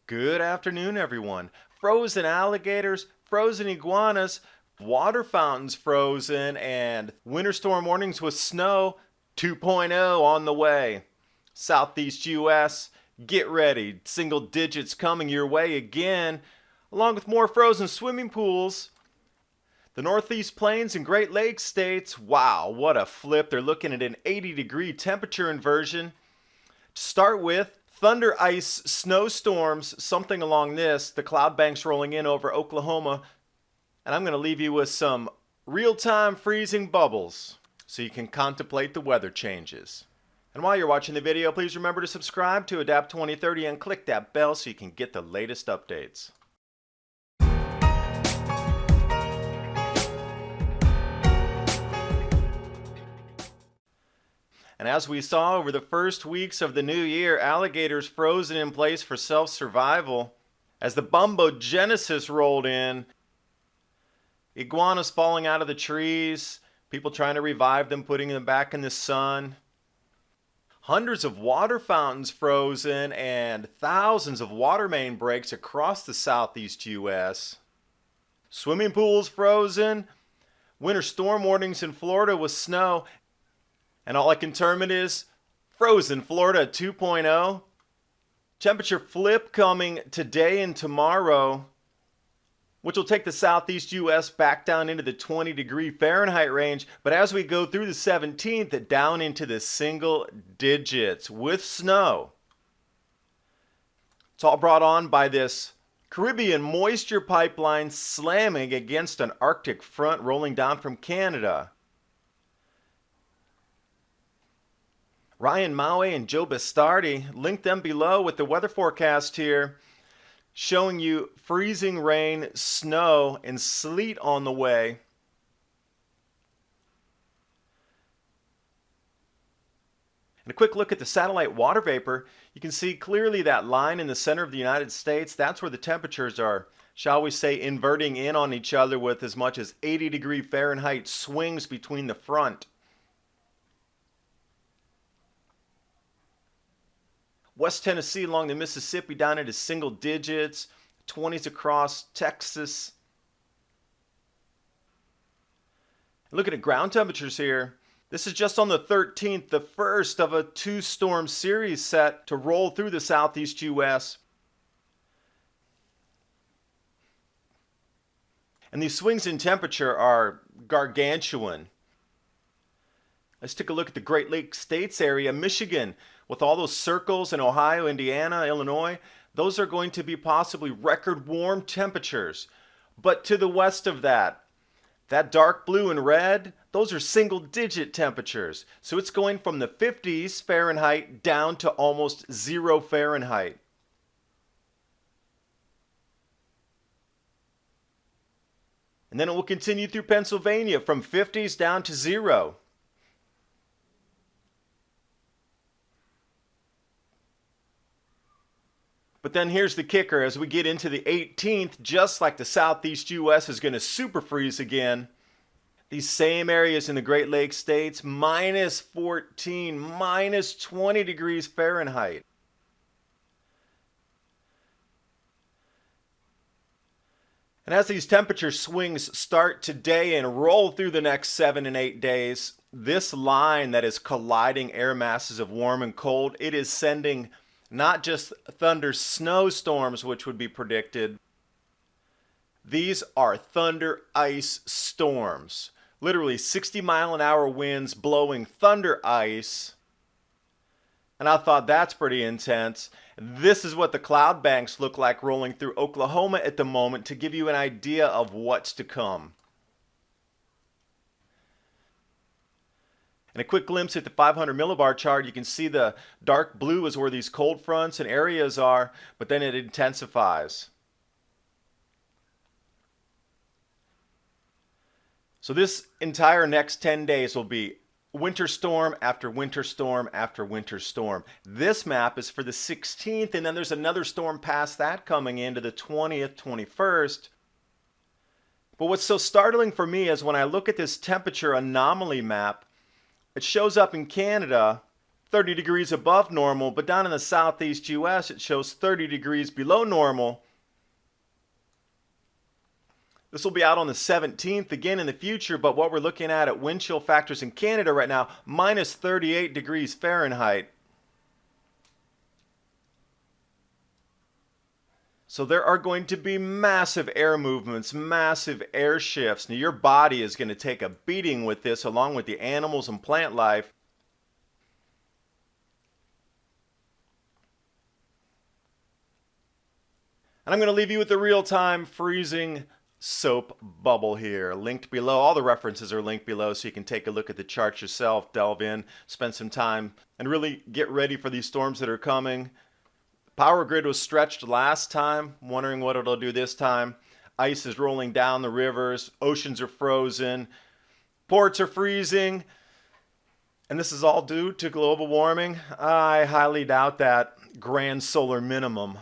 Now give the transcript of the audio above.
Good afternoon, everyone. Frozen alligators, frozen iguanas, water fountains frozen, and winter storm warnings with snow 2.0 on the way. Southeast US, get ready. Single digits coming your way again, along with more frozen swimming pools. The Northeast Plains and Great Lakes states, wow, what a flip. They're looking at an 80-degree temperature inversion. To start with, thunder, ice, snowstorms, something along this, the cloud banks rolling in over Oklahoma. And I'm going to leave you with some real-time freezing bubbles so you can contemplate the weather changes. And while you're watching the video, please remember to subscribe to Adapt 2030 and click that bell so you can get the latest updates. And as we saw over the first weeks of the new year, alligators frozen in place for self-survival. As the bumbogenesis rolled in, iguanas falling out of the trees, people trying to revive them, putting them back in the sun. Hundreds of water fountains frozen and thousands of water main breaks across the southeast U.S. Swimming pools frozen, winter storm warnings in Florida with snow. And all I can term it is frozen Florida 2.0. Temperature flip coming today and tomorrow, which will take the southeast U.S. back down into the 20-degree Fahrenheit range. But as we go through the 17th, down into the single digits with snow. It's all brought on by this Caribbean moisture pipeline slamming against an Arctic front rolling down from Canada. Ryan Maue and Joe Bastardi, link them below with the weather forecast here, showing you freezing rain, snow, and sleet on the way. And a quick look at the satellite water vapor. You can see clearly that line in the center of the United States. That's where the temperatures are, shall we say, inverting in on each other with as much as 80-degree Fahrenheit swings between the front. West Tennessee along the Mississippi down into single digits, 20s across Texas. Looking at ground temperatures here, this is just on the 13th, the first of a two-storm series set to roll through the southeast U.S. And these swings in temperature are gargantuan. Let's take a look at the Great Lakes states area. Michigan, with all those circles in Ohio, Indiana, Illinois, those are going to be possibly record warm temperatures. But to the west of that dark blue and red, those are single digit temperatures. So it's going from the 50s Fahrenheit down to almost 0 Fahrenheit. And then it will continue through Pennsylvania from 50s down to 0. But then here's the kicker. As we get into the 18th, just like the southeast U.S. is going to super freeze again, these same areas in the Great Lakes states, minus 14, minus 20 degrees Fahrenheit. And as these temperature swings start today and roll through the next 7 and 8 days, this line that is colliding air masses of warm and cold, it is sending not just thunder snowstorms, which would be predicted. These are thunder ice storms. Literally 60-mile-an-hour winds blowing thunder ice. And I thought that's pretty intense. This is what the cloud banks look like rolling through Oklahoma at the moment to give you an idea of what's to come. And a quick glimpse at the 500 millibar chart, you can see the dark blue is where these cold fronts and areas are, but then it intensifies. So this entire next 10 days will be winter storm after winter storm after winter storm. This map is for the 16th, and then there's another storm past that coming into the 20th, 21st. But what's so startling for me is when I look at this temperature anomaly map, it shows up in Canada 30 degrees above normal, but down in the southeast US it shows 30 degrees below normal. This will be out on the 17th again in the future, but what we're looking at wind chill factors in Canada right now, minus 38 degrees Fahrenheit. So there are going to be massive air movements, massive air shifts. Now your body is going to take a beating with this along with the animals and plant life. And I'm going to leave you with the real-time freezing soap bubble here, linked below. All the references are linked below so you can take a look at the charts yourself, delve in, spend some time, and really get ready for these storms that are coming. Power grid was stretched last time, wondering what it'll do this time. Ice is rolling down the rivers, oceans are frozen, ports are freezing, and this is all due to global warming. I highly doubt that grand solar minimum.